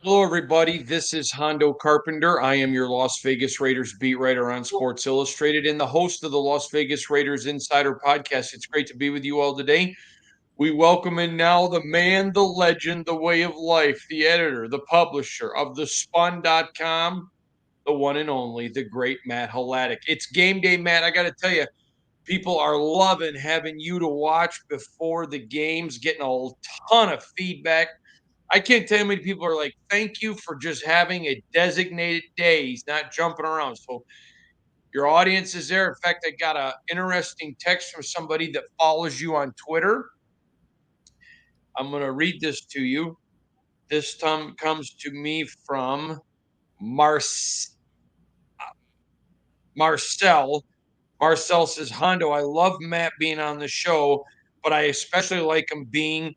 Hello, everybody. This is Hondo Carpenter. I am your Las Vegas Raiders beat writer on Sports Illustrated and the host of the Las Vegas Raiders Insider Podcast. It's great to be with you all today. We welcome in now the man, the legend, the way of life, the editor, the publisher of thespun.com, the one and only, the great Matt Hladek. It's game day, Matt. I got to tell you, people are loving having you to watch before the games, getting a ton of feedback. I can't tell you how many people are like, thank you for just having a designated day. He's not jumping around. So your audience is there. In fact, I got an interesting text from somebody that follows you on Twitter. I'm going to read this to you. This time comes to me from Mar- Marcel. Marcel says, Hondo, I love Matt being on the show, but I especially like him being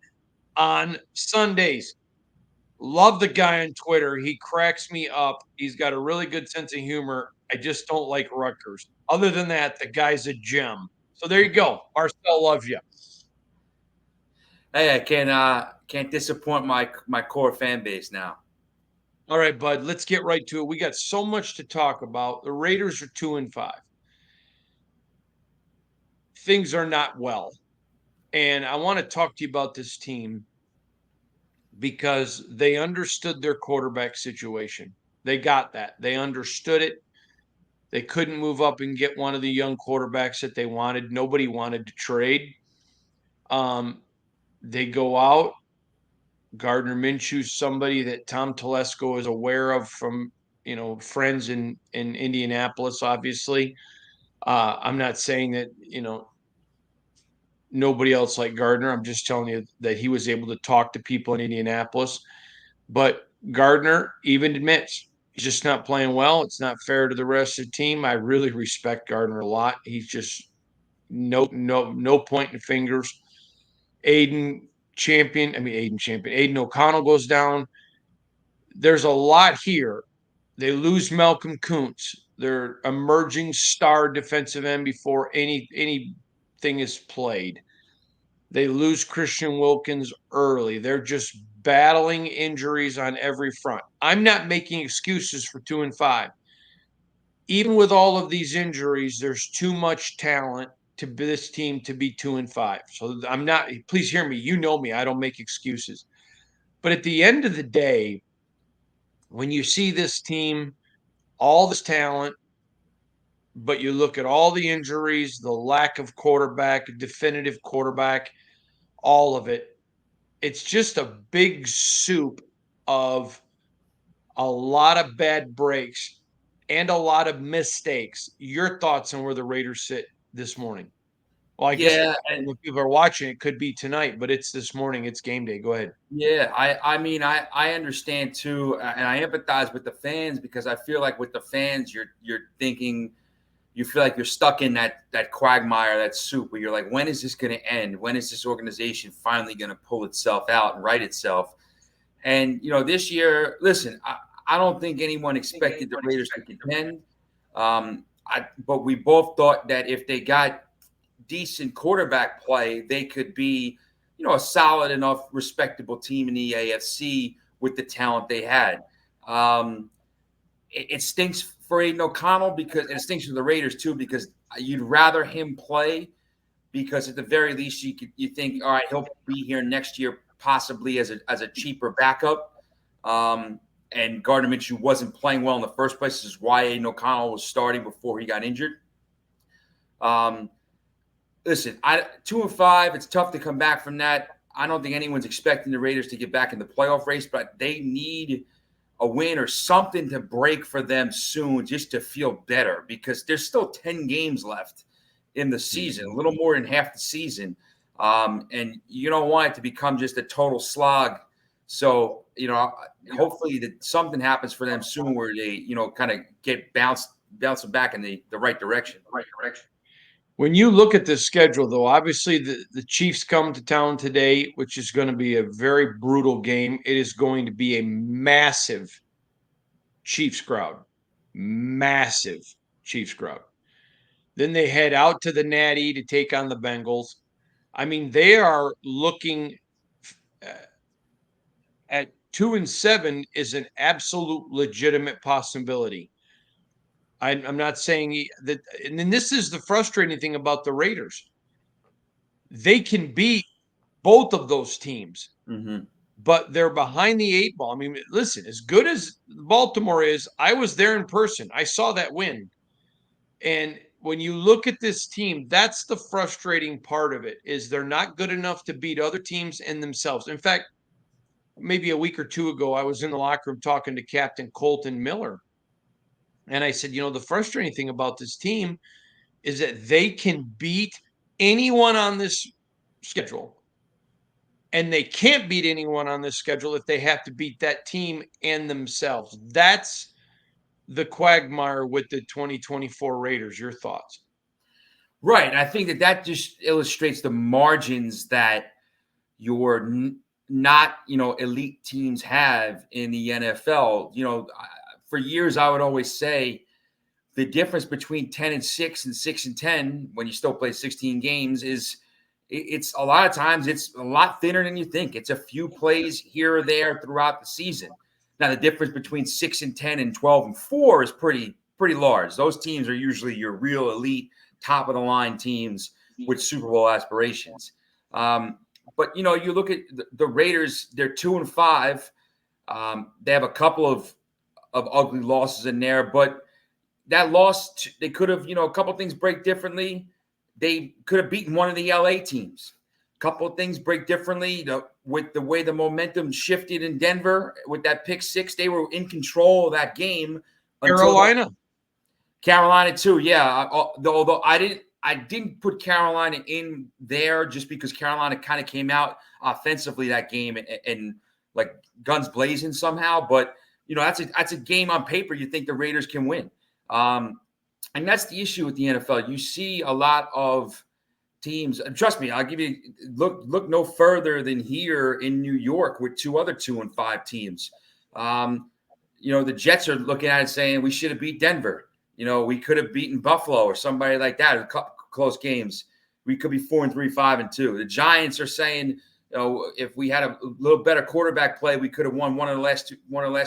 on Sundays. Love the guy on Twitter. He cracks me up. He's got a really good sense of humor. I just don't like Rutgers. Other than that, the guy's a gem. So there you go. Marcel loves you. Hey, I can't disappoint my core fan base now. All right, bud. Let's get right to it. We got so much to talk about. The Raiders are 2-5. Things are not well. And I want to talk to you about this team because they understood their quarterback situation. They got that. They understood it. They couldn't move up and get one of the young quarterbacks that they wanted. Nobody wanted to trade. Um, they go out. Gardner Minshew's somebody that Tom Telesco is aware of from friends in Indianapolis. Obviously, I'm not saying that nobody else like Gardner. I'm just telling you that he was able to talk to people in Indianapolis. But Gardner even admits he's just not playing well. It's not fair to the rest of the team. I really respect Gardner a lot. He's just no pointing fingers. Aiden Aiden O'Connell goes down. There's a lot here. They lose Malcolm Kuntz, their emerging star defensive end before anything is played. They lose Christian Wilkins early. They're just battling injuries on every front. I'm not making excuses for 2-5. Even with all of these injuries, there's too much talent to this team to be 2-5. So I'm not, please hear me. You know me. I don't make excuses. But at the end of the day, when you see this team, all this talent, but you look at all the injuries, the lack of quarterback, definitive quarterback, all of it, it's just a big soup of a lot of bad breaks and a lot of mistakes. Your thoughts on where the Raiders sit this morning? Well, I guess Yeah, and when people are watching, it could be tonight, but it's this morning. It's game day. Go ahead. yeah, I understand too, and I empathize with the fans because I feel like with the fans, you're thinking you feel like you're stuck in that quagmire, that soup, where you're like, when is this going to end? When is this organization finally going to pull itself out and right itself? And this year, listen, I don't think anyone expected the Raiders to contend. But we both thought that if they got decent quarterback play, they could be, a solid enough, respectable team in the AFC with the talent they had. It stinks for Aiden O'Connell because, and it stinks for the Raiders too, because you'd rather him play because at the very least you think, all right, he'll be here next year possibly as a cheaper backup. And Gardner Minshew wasn't playing well in the first place. This is why Aiden O'Connell was starting before he got injured. Um, Listen, 2-5. It's tough to come back from that. I don't think anyone's expecting the Raiders to get back in the playoff race, but they need a win or something to break for them soon just to feel better because there's still 10 games left in the season, a little more than half the season. And you don't want it to become just a total slog. So, hopefully that something happens for them soon where they, kind of get bouncing back in the right direction. When you look at this schedule, though, obviously the Chiefs come to town today, which is going to be a very brutal game. It is going to be a massive Chiefs crowd. Massive Chiefs crowd. Then they head out to the Natty to take on the Bengals. I mean, they are looking uh, at 2-7 is an absolute legitimate possibility. I'm not saying that, and then this is the frustrating thing about the Raiders. They can beat both of those teams, but they're behind the 8 ball. I mean, listen, as good as Baltimore is, I was there in person. I saw that win. And when you look at this team, that's the frustrating part of it, is they're not good enough to beat other teams and themselves. In fact, maybe a week or two ago, I was in the locker room talking to Captain Colton Miller. And I said, the frustrating thing about this team is that they can beat anyone on this schedule. And they can't beat anyone on this schedule if they have to beat that team and themselves. That's the quagmire with the 2024 Raiders. Your thoughts? Right. I think that just illustrates the margins that your not, elite teams have in the NFL. For years, I would always say the difference between 10-6 and 6-10, when you still play 16 games, is it's a lot of times it's a lot thinner than you think. It's a few plays here or there throughout the season. Now, the difference between 6-10 and 12-4 is pretty large. Those teams are usually your real elite, top of the line teams with Super Bowl aspirations. But you look at the Raiders; they're 2-5. They have a couple of ugly losses in there, but that loss, they could have, a couple of things break differently. They could have beaten one of the LA teams. A couple of things break differently with the way the momentum shifted in Denver with that pick six. They were in control of that game. Carolina too, yeah. Although I didn't put Carolina in there just because Carolina kind of came out offensively that game and like guns blazing somehow. But that's a game on paper you think the Raiders can win. And that's the issue with the NFL. You see a lot of teams. Trust me, I'll give you look no further than here in New York with two other 2-5 teams. The Jets are looking at it saying we should have beat Denver. We could have beaten Buffalo or somebody like that. A couple close games. We could be 4-3, 5-2. The Giants are saying, if we had a little better quarterback play, we could have won one of the last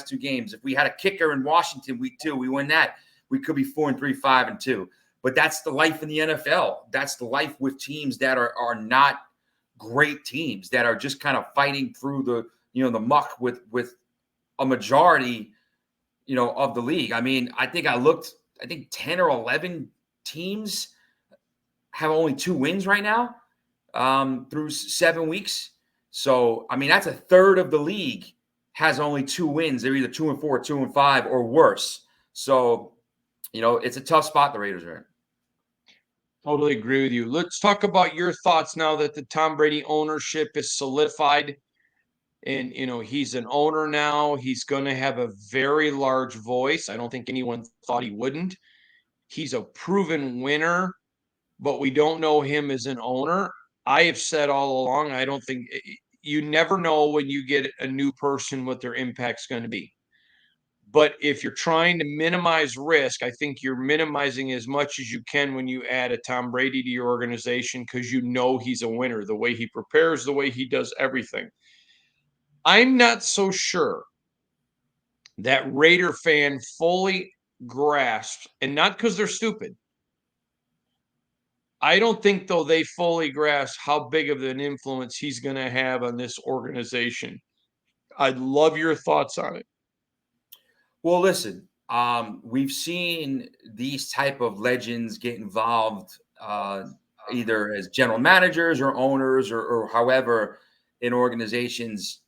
two games. If we had a kicker in Washington week 2, we win that. We could be 4-3, 5-2. But that's the life in the NFL. That's the life with teams that are not great teams, that are just kind of fighting through the muck with a majority, of the league. I mean, I think 10 or 11 teams have only 2 wins right now through 7 weeks. So, I mean, that's a third of the league has only 2 wins. They're either 2-4, 2-5, or worse. So, it's a tough spot the Raiders are in. Totally agree with you. Let's talk about your thoughts now that the Tom Brady ownership is solidified. And, he's an owner now. He's going to have a very large voice. I don't think anyone thought he wouldn't. He's a proven winner, but we don't know him as an owner. I have said all along, I don't think you never know when you get a new person what their impact's going to be. But if you're trying to minimize risk, I think you're minimizing as much as you can when you add a Tom Brady to your organization because he's a winner, the way he prepares, the way he does everything. I'm not so sure that Raider fan fully grasps, and not because they're stupid. I don't think, though, they fully grasp how big of an influence he's going to have on this organization. I'd love your thoughts on it. Well, listen, we've seen these type of legends get involved either as general managers or owners or however in organizations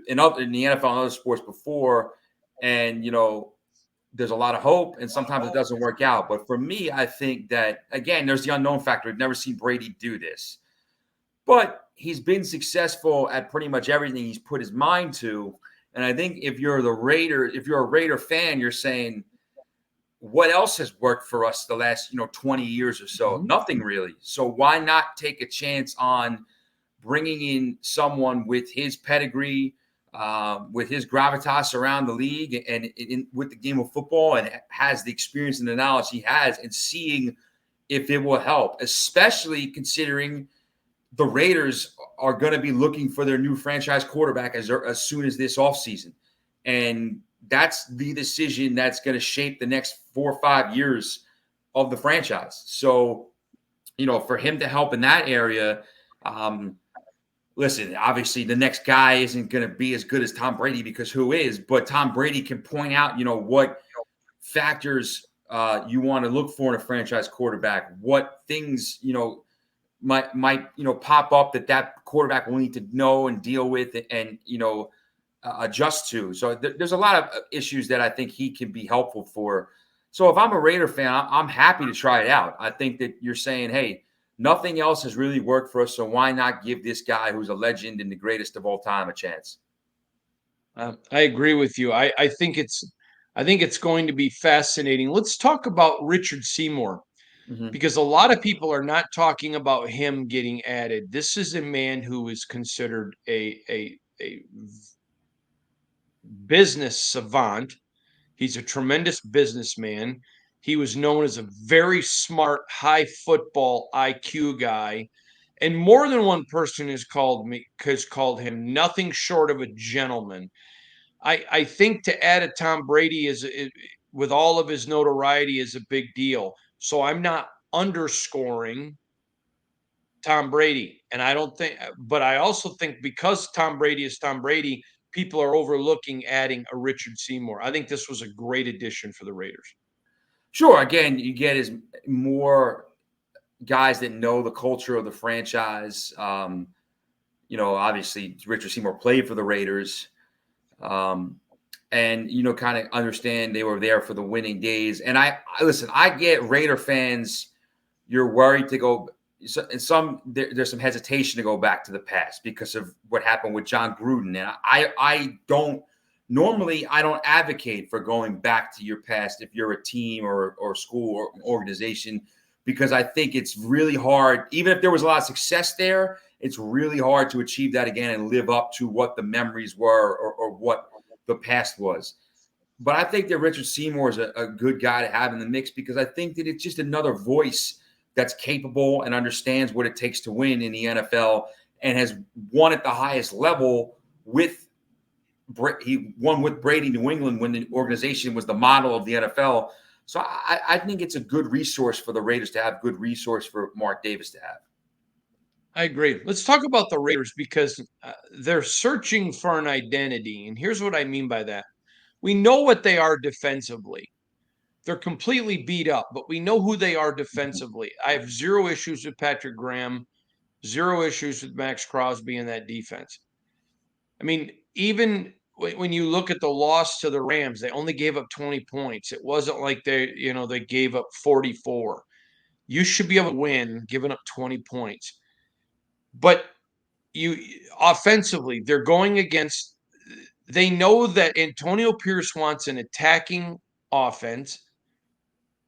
in the NFL and other sports before. And, there's a lot of hope and sometimes it doesn't work out. But for me, I think that, again, there's the unknown factor. We've never seen Brady do this. But he's been successful at pretty much everything he's put his mind to. And I think if you're a Raider fan, you're saying, what else has worked for us the last, 20 years or so? Mm-hmm. Nothing really. So why not take a chance on bringing in someone with his pedigree, with his gravitas around the league and with the game of football, and has the experience and the knowledge he has, and seeing if it will help, especially considering the Raiders are going to be looking for their new franchise quarterback as soon as this offseason. And that's the decision that's going to shape the next 4 or 5 years of the franchise. So, for him to help in that area, listen, obviously the next guy isn't going to be as good as Tom Brady because who is, but Tom Brady can point out, what factors you want to look for in a franchise quarterback, what things, might pop up that quarterback will need to know and deal with and adjust to. So there's a lot of issues that I think he can be helpful for. So if I'm a Raider fan, I'm happy to try it out. I think that you're saying, hey, nothing else has really worked for us, so why not give this guy who's a legend and the greatest of all time a chance? I agree with you. I think it's going to be fascinating. Let's talk about Richard Seymour Mm-hmm. because a lot of people are not talking about him getting added. This is a man who is considered a business savant. He's a tremendous businessman. He was known as a very smart, high football IQ guy. And more than one person has called him nothing short of a gentleman. I think to add a Tom Brady with all of his notoriety is a big deal. So I'm not underscoring Tom Brady. And I don't think, but I also think because Tom Brady is Tom Brady, people are overlooking adding a Richard Seymour. I think this was a great addition for the Raiders. Sure. Again, you get is more guys that know the culture of the franchise. Obviously Richard Seymour played for the Raiders. Um, and kind of understand they were there for the winning days. And I listen, I get Raider fans, you're worried to go. And there's some hesitation to go back to the past because of what happened with John Gruden. And I don't normally I don't advocate for going back to your past if you're a team or school or organization, because I think it's really hard. Even if there was a lot of success there, it's really hard to achieve that again and live up to what the memories were or what the past was. But I think that Richard Seymour is a good guy to have in the mix because I think that it's just another voice that's capable and understands what it takes to win in the NFL and has won at the highest level he won with Brady New England when the organization was the model of the NFL. So I think it's a good resource for the Raiders to have, good resource for Mark Davis to have. I agree. Let's talk about the Raiders because they're searching for an identity. And here's what I mean by that. We know what they are defensively. They're completely beat up, but we know who they are defensively. I have zero issues with Patrick Graham, zero issues with Max Crosby in that defense. I mean, even when you look at the loss to the Rams, they only gave up 20 points. It wasn't like they gave up 44. You should be able to win giving up 20 points. But you offensively, they're going against they know that Antonio Pierce wants an attacking offense,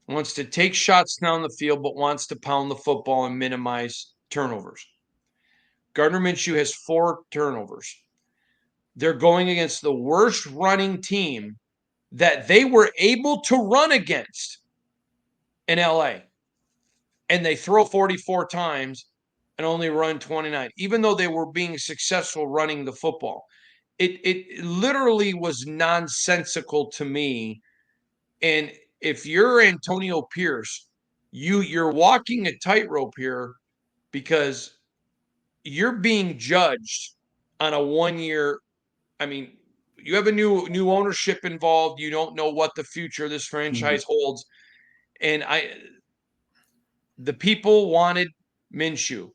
wants to take shots down the field, but wants to pound the football and minimize turnovers. Gardner Minshew has 4 turnovers. They're going against the worst running team that they were able to run against in LA. And they throw 44 times and only run 29, even though they were being successful running the football. It literally was nonsensical to me. And if you're Antonio Pierce, you're walking a tightrope here because you're being judged on a 1 year. I mean, you have a new ownership involved. You don't know what the future of this Mm-hmm. franchise holds. And the people wanted Minshew,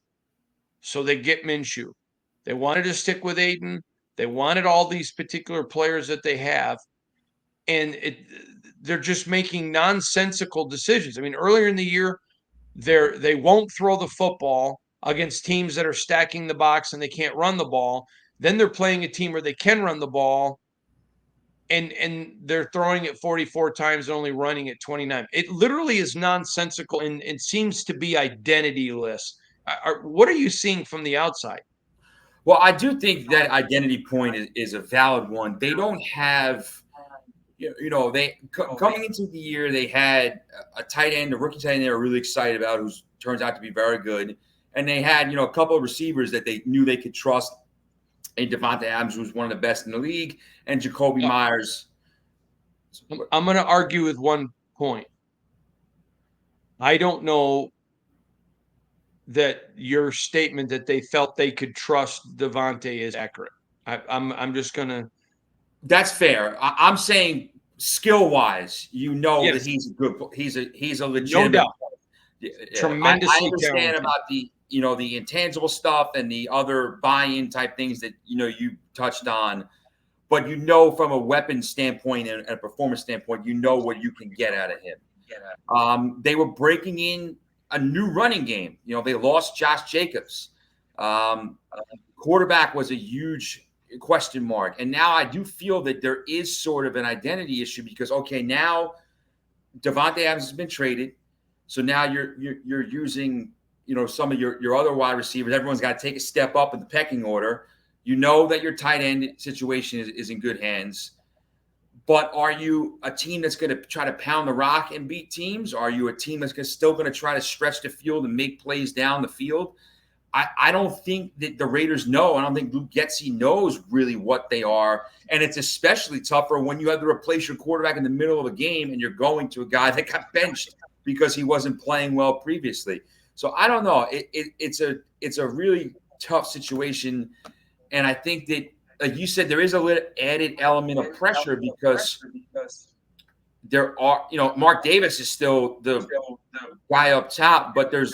so they get Minshew. They wanted to stick with Aiden. They wanted all these particular players that they have, and they're just making nonsensical decisions. I mean, earlier in the year, they won't throw the football against teams that are stacking the box and they can't run the ball. Then they're playing a team where they can run the ball and they're throwing it 44 times and only running it 29. It literally is nonsensical and it seems to be identityless. What are you seeing from the outside? Well, I do think that identity point is a valid one. They don't have, they coming into the year, they had a tight end, a rookie tight end they were really excited about, who turns out to be very good. and they had a couple of receivers that they knew they could trust. And Devontae Adams was one of the best in the league, and Jacoby Myers. I'm going to argue with one point. I don't know that your statement that they felt they could trust Devontae is accurate. I'm just going to. That's fair. I'm saying skill wise, that Yes, he's a good. He's a no legitimate. doubt. I Tremendously understand talented. about the intangible stuff and the other buy-in type things that you touched on, but from a weapon standpoint and a performance standpoint, what you can get out of him. They were breaking in a new running game. They lost Josh Jacobs. Quarterback was a huge question mark, and now I do feel that there is sort of an identity issue because now Devontae Adams has been traded. So now you're using, some of your other wide receivers. Everyone's got to take a step up in the pecking order. That your tight end situation is in good hands. But are you a team that's going to try to pound the rock and beat teams? Are you a team that's still going to try to stretch the field and make plays down the field? I don't think that the Raiders know. I don't think Luke Getsy knows really what they are. And it's especially tougher when you have to replace your quarterback in the middle of a game and you're going to a guy that got benched because he wasn't playing well previously. So I don't know. It's a really tough situation. And I think that, like you said, there is a little added element of pressure because there are, Mark Davis is still the guy up top, but there's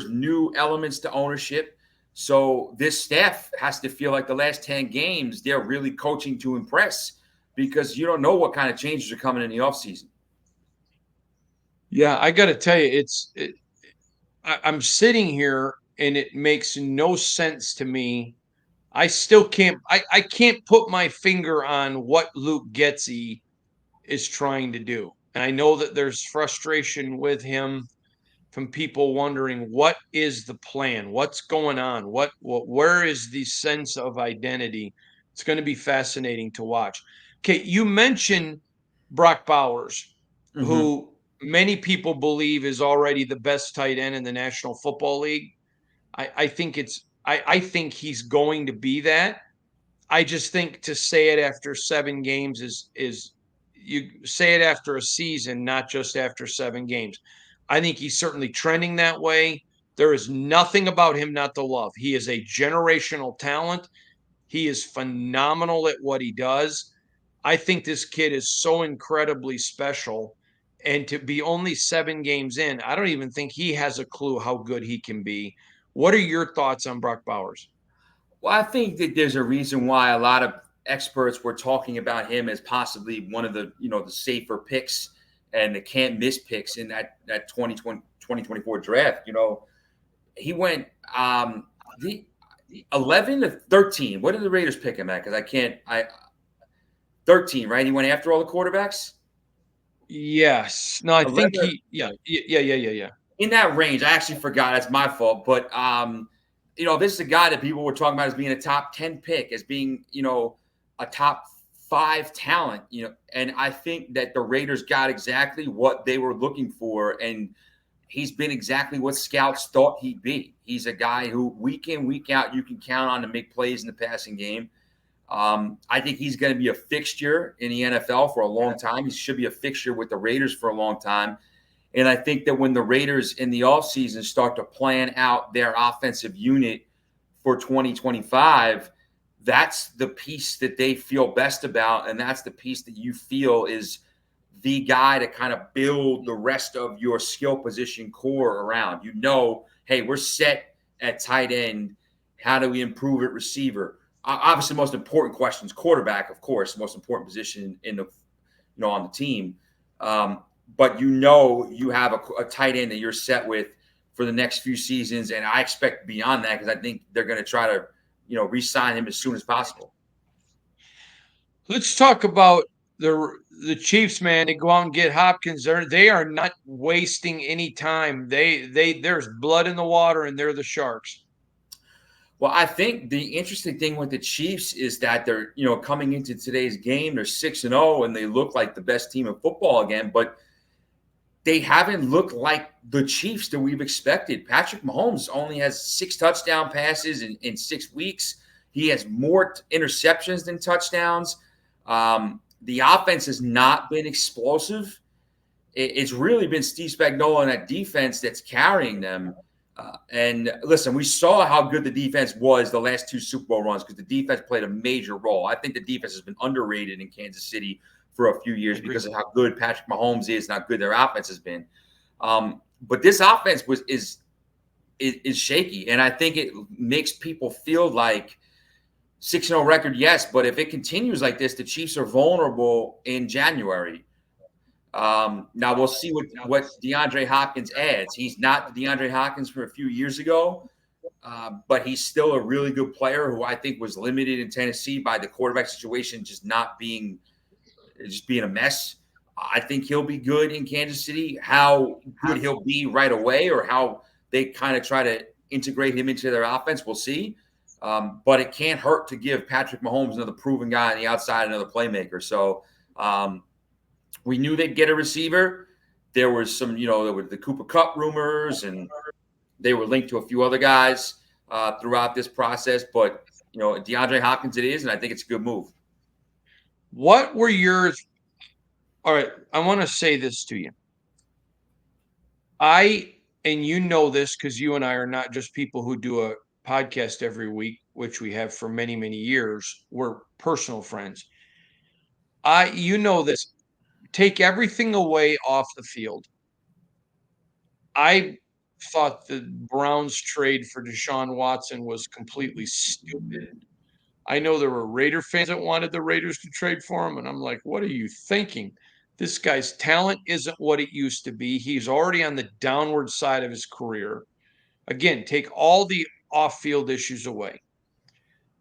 new elements to ownership. So this staff has to feel like the last 10 games, they're really coaching to impress because you don't know what kind of changes are coming in the offseason. Yeah, I got to tell you, I'm sitting here and it makes no sense to me. I still can't, I can't put my finger on what Luke Getsy is trying to do. And I know that there's frustration with him from people wondering what is the plan? What's going on? Where is the sense of identity? It's going to be fascinating to watch. Okay, you mentioned Brock Bowers, Mm-hmm. who many people believe is already the best tight end in the National Football League. I think he's going to be that. I just think to say it after 7 games is you say it after a season, not just after 7 games. I think he's certainly trending that way. There is nothing about him not to love. He is a generational talent. He is phenomenal at what he does. I think this kid is so incredibly special. And to be only 7 games in, I don't even think he has a clue how good he can be. What are your thoughts on Brock Bowers? Well, I think that there's a reason why a lot of experts were talking about him as possibly one of the safer picks and the can't miss picks in that 2024 draft. He went the 11 to 13. What did the Raiders pick him at? Because 13, right? He went after all the quarterbacks. Yes. No, I 11, think yeah. in that range. I actually forgot. That's my fault. But this is a guy that people were talking about as being a top 10 pick, as being, a top 5 talent, and I think that the Raiders got exactly what they were looking for. And he's been exactly what scouts thought he'd be. He's a guy who week in, week out, you can count on to make plays in the passing game. I think he's going to be a fixture in the NFL for a long time. He should be a fixture with the Raiders for a long time. And I think that when the Raiders in the offseason start to plan out their offensive unit for 2025, that's the piece that they feel best about. And that's the piece that you feel is the guy to kind of build the rest of your skill position core around. Hey, we're set at tight end. How do we improve at receiver? Obviously, the most important question is quarterback, of course, the most important position in the, on the team. But you have a tight end that you're set with for the next few seasons, and I expect beyond that because I think they're going to try to, re-sign him as soon as possible. Let's talk about the Chiefs, man. They go out and get Hopkins. They are not wasting any time. There's blood in the water, and they're the Sharks. Well, I think the interesting thing with the Chiefs is that they're, coming into today's game, they're 6-0 and they look like the best team in football again. But they haven't looked like the Chiefs that we've expected. Patrick Mahomes only has 6 touchdown passes in 6 weeks. He has more interceptions than touchdowns. The offense has not been explosive. It's really been Steve Spagnuolo and that defense that's carrying them. And listen, we saw how good the defense was the last 2 Super Bowl runs because the defense played a major role. I think the defense has been underrated in Kansas City for a few years because of how good Patrick Mahomes is and how good their offense has been. But this offense is shaky, and I think it makes people feel like 6-0 record, yes, but if it continues like this, the Chiefs are vulnerable in January. Now we'll see what DeAndre Hopkins adds. He's not the DeAndre Hopkins from a few years ago, but he's still a really good player who I think was limited in Tennessee by the quarterback situation just being a mess. I think he'll be good in Kansas City. How good he'll be right away or how they kind of try to integrate him into their offense, we'll see. But it can't hurt to give Patrick Mahomes another proven guy on the outside, another playmaker. So we knew they'd get a receiver. There was some, there were the Cooper Kupp rumors, and they were linked to a few other guys throughout this process. But, DeAndre Hopkins it is, and I think it's a good move. What were yours? All right, I want to say this to you. And you know this because you and I are not just people who do a podcast every week, which we have for many, many years. We're personal friends. You know this. Take everything away off the field. I thought the Browns trade for Deshaun Watson was completely stupid. I know there were Raider fans that wanted the Raiders to trade for him, and I'm like, what are you thinking? This guy's talent isn't what it used to be. He's already on the downward side of his career. Again, take all the off-field issues away.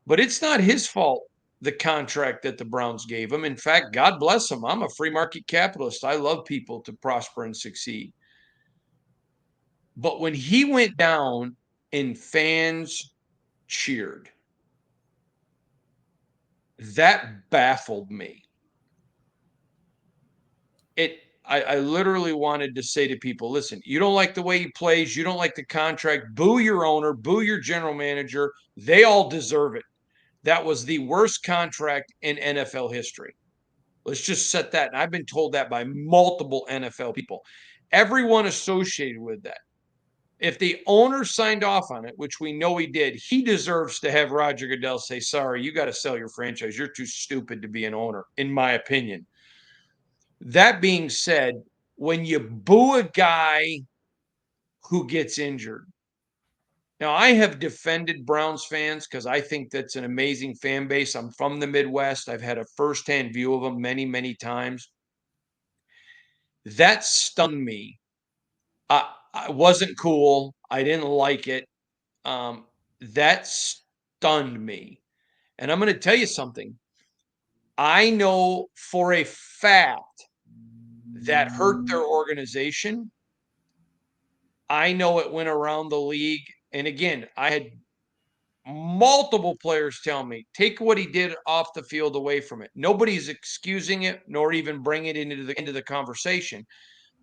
But it's not his fault, the contract that the Browns gave him. In fact, God bless him. I'm a free market capitalist. I love people to prosper and succeed. But when he went down and fans cheered, that baffled me. I literally wanted to say to people, listen, you don't like the way he plays, you don't like the contract, boo your owner, boo your general manager. They all deserve it. That was the worst contract in NFL history. Let's just set that. And I've been told that by multiple NFL people. Everyone associated with that. If the owner signed off on it, which we know he did, he deserves to have Roger Goodell say, sorry, you got to sell your franchise. You're too stupid to be an owner, in my opinion. That being said, when you boo a guy who gets injured, now I have defended Browns fans because I think that's an amazing fan base. I'm from the Midwest. I've had a firsthand view of them many, many times. That stung me. I wasn't cool. I didn't like it. That stunned me. And I'm going to tell you something. I know for a fact that hurt their organization. I know it went around the league. And again, I had multiple players tell me, take what he did off the field away from it. Nobody's excusing it, nor even bringing it into the conversation.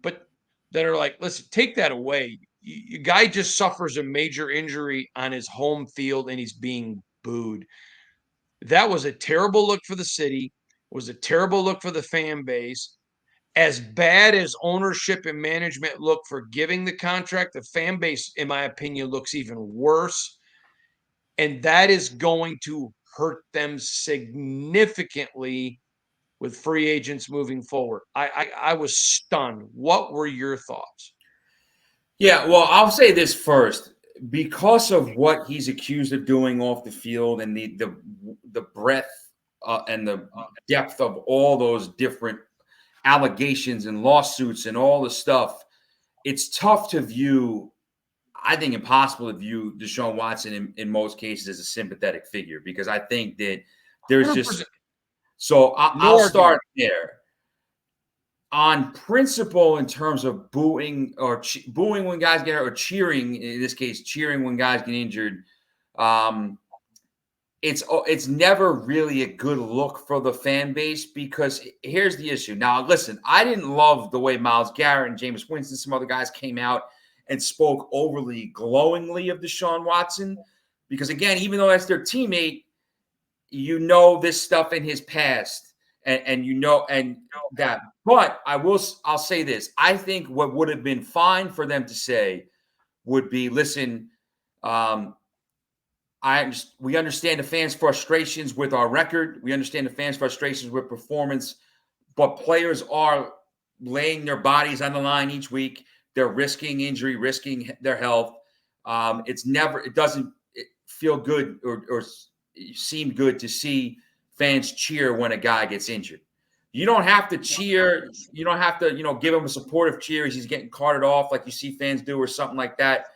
But that are like, listen, take that away. You guy just suffers a major injury on his home field and he's being booed. That was a terrible look for the city. It was a terrible look for the fan base. As bad as ownership and management look for giving the contract, the fan base, in my opinion, looks even worse. And that is going to hurt them significantly with free agents moving forward. I was stunned. What were your thoughts? Yeah, well, I'll say this first. Because of what he's accused of doing off the field and the breadth and the depth of all those different allegations and lawsuits and all the stuff, it's tough to view, I think impossible to view Deshaun Watson in most cases as a sympathetic figure because I think that there's 100%. just – so I'll start there. On principle, in terms of booing or booing when guys get hurt, or cheering, in this case, cheering when guys get injured, it's never really a good look for the fan base, because here's the issue. Now, listen, I didn't love the way Myles Garrett and Jameis Winston, some other guys came out and spoke overly glowingly of Deshaun Watson, because again, even though that's their teammate, this stuff in his past, and that. But I'll say this. I think what would have been fine for them to say would be, listen, we understand the fans' frustrations with our record. We understand the fans' frustrations with performance, but players are laying their bodies on the line each week. They're risking injury, risking their health. It doesn't feel good or seem good to see fans cheer when a guy gets injured. You don't have to cheer. You don't have to, give him a supportive cheer as he's getting carted off like you see fans do or something like that.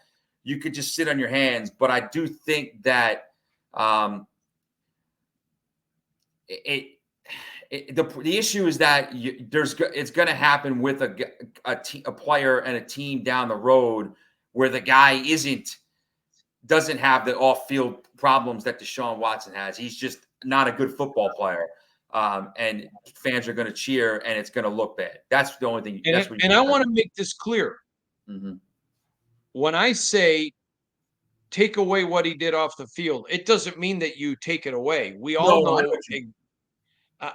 You could just sit on your hands. But I do think that the issue is that it's going to happen with a player and a team down the road where the guy doesn't have the off-field problems that Deshaun Watson has. He's just not a good football player. And fans are going to cheer, and it's going to look bad. That's the only thing. And I want to make this clear. Mm-hmm. When I say take away what he did off the field, it doesn't mean that you take it away. We all know.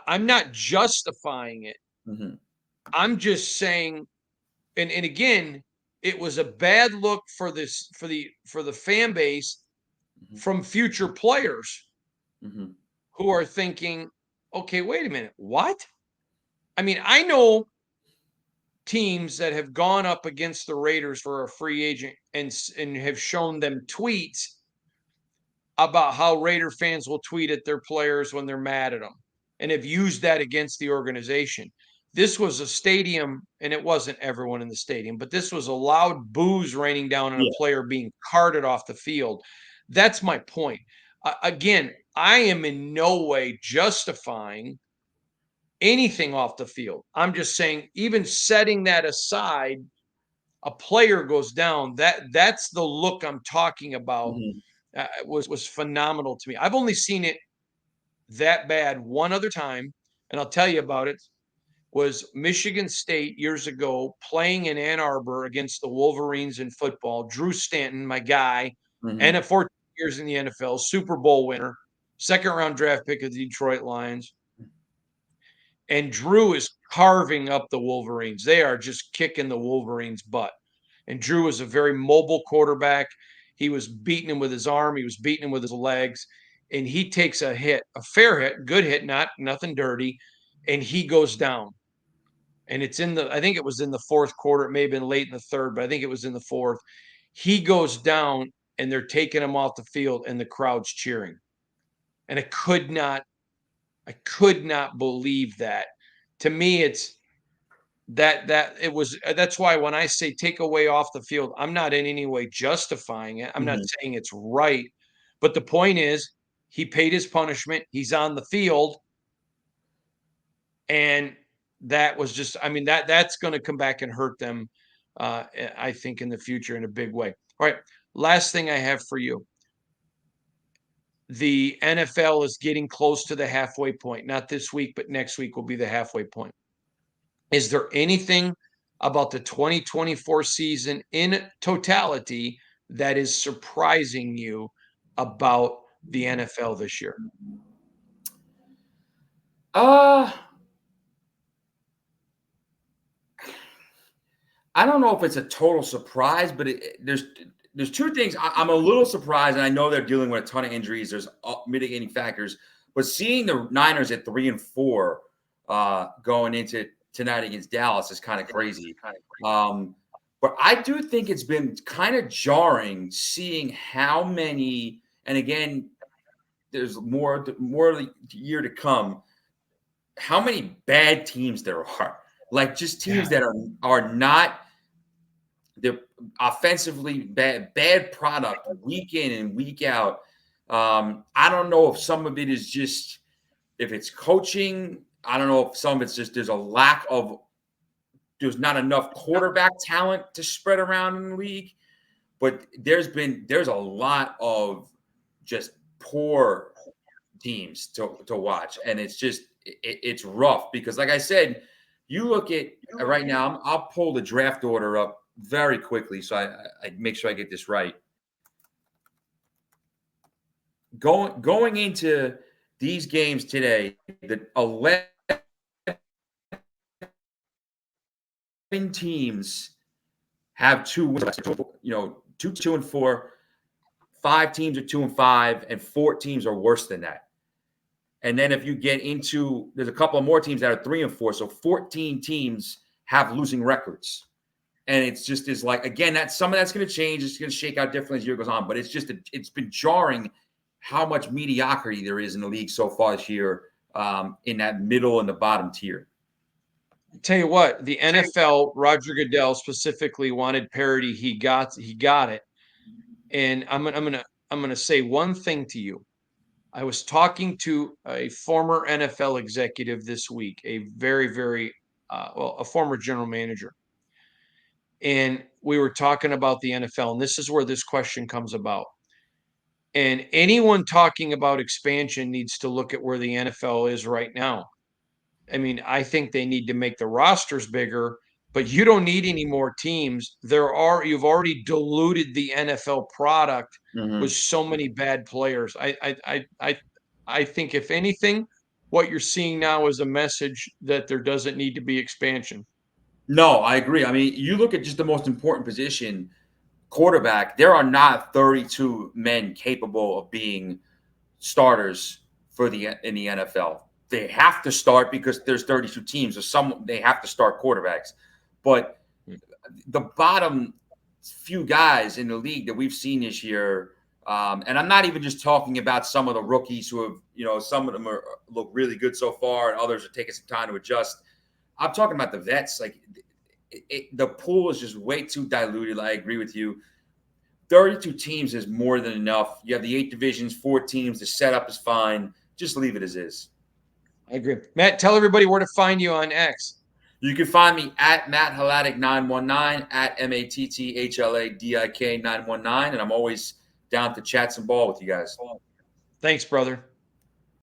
I'm not justifying it. Mm-hmm. I'm just saying, and again, it was a bad look for the fan base Mm-hmm. from future players mm-hmm. who are thinking, okay, wait a minute, what? I mean, I know teams that have gone up against the Raiders for a free agent and have shown them tweets about how Raider fans will tweet at their players when they're mad at them, and have used that against the organization. This was a stadium, and it wasn't everyone in the stadium, but this was a loud boos raining down on a player being carted off the field. That's my point. Again, I am in no way justifying anything off the field. I'm just saying, even setting that aside, a player goes down. That's the look I'm talking about. Mm-hmm. Was phenomenal to me. I've only seen it that bad one other time, and I'll tell you about it. Was Michigan State years ago playing in Ann Arbor against the Wolverines in football. Drew Stanton, my guy, Mm-hmm. and 14 years in the NFL, Super Bowl winner, second round draft pick of the Detroit Lions. And Drew is carving up the Wolverines. They are just kicking the Wolverines' butt. And Drew is a very mobile quarterback. He was beating him with his arm. He was beating him with his legs. And he takes a hit, a fair hit, good hit, nothing dirty. And he goes down. And I think it was in the fourth quarter. It may have been late in the third, but I think it was in the fourth. He goes down, and they're taking him off the field, and the crowd's cheering. And I could not believe that. To me, it's that's why when I say take away off the field, I'm not in any way justifying it. I'm not saying it's right. But the point is, he paid his punishment. He's on the field. And that was just, that's going to come back and hurt them, I think, in the future in a big way. All right. Last thing I have for you. The NFL is getting close to the halfway point. Not this week, but next week will be the halfway point. Is there anything about the 2024 season in totality that is surprising you about the NFL this year? I don't know if it's a total surprise, but there's two things. I'm a little surprised, and I know they're dealing with a ton of injuries. There's mitigating factors, but seeing the Niners at 3-4 going into tonight against Dallas is kind of crazy. But I do think it's been kind of jarring seeing how many, and again, there's more year to come, how many bad teams there are. Like just teams that are not, they're offensively bad product week in and week out. I don't know if some of it is just, if it's coaching. I don't know if some of it's just there's not enough quarterback talent to spread around in the league. But there's a lot of just poor teams to watch, and it's rough because, like I said, you look at right now. I'll pull the draft order up very quickly so I make sure I get this right. Going into these games today, the 11 teams have 2 wins. You know, 2-4. 5 teams are 2-5, and 4 teams are worse than that. And then if you get into, there's a couple of more teams that are 3-4, so 14 teams have losing records. And it's just is like, again, that some of that's going to change. It's going to shake out differently as the year goes on. But it's just it's been jarring how much mediocrity there is in the league so far this year, in that middle and the bottom tier. Tell you what, the NFL, Roger Goodell specifically wanted parity. He got it. And I'm gonna say one thing to you. I was talking to a former NFL executive this week, a very, very a former general manager, and we were talking about the NFL. And this is where this question comes about. And anyone talking about expansion needs to look at where the NFL is right now. I mean, I think they need to make the rosters bigger, but you don't need any more teams. You've already diluted the NFL product with so many bad players. I think if anything, what you're seeing now is a message that there doesn't need to be expansion. No, I agree. I mean, you look at just the most important position, quarterback. There are not 32 men capable of being starters in the NFL. They have to start because there's 32 teams, or they have to start quarterbacks. But the bottom few guys in the league that we've seen this year, and I'm not even just talking about some of the rookies who have, some of them look really good so far, and others are taking some time to adjust. I'm talking about the vets. Like the pool is just way too diluted. I agree with you. 32 teams is more than enough. You have the 8 divisions, 4 teams. The setup is fine. Just leave it as is. I agree. Matt, tell everybody where to find you on X. You can find me at Matt Hladik 919, at MATTHLADIK 919, and I'm always down to chat some ball with you guys. Thanks, brother.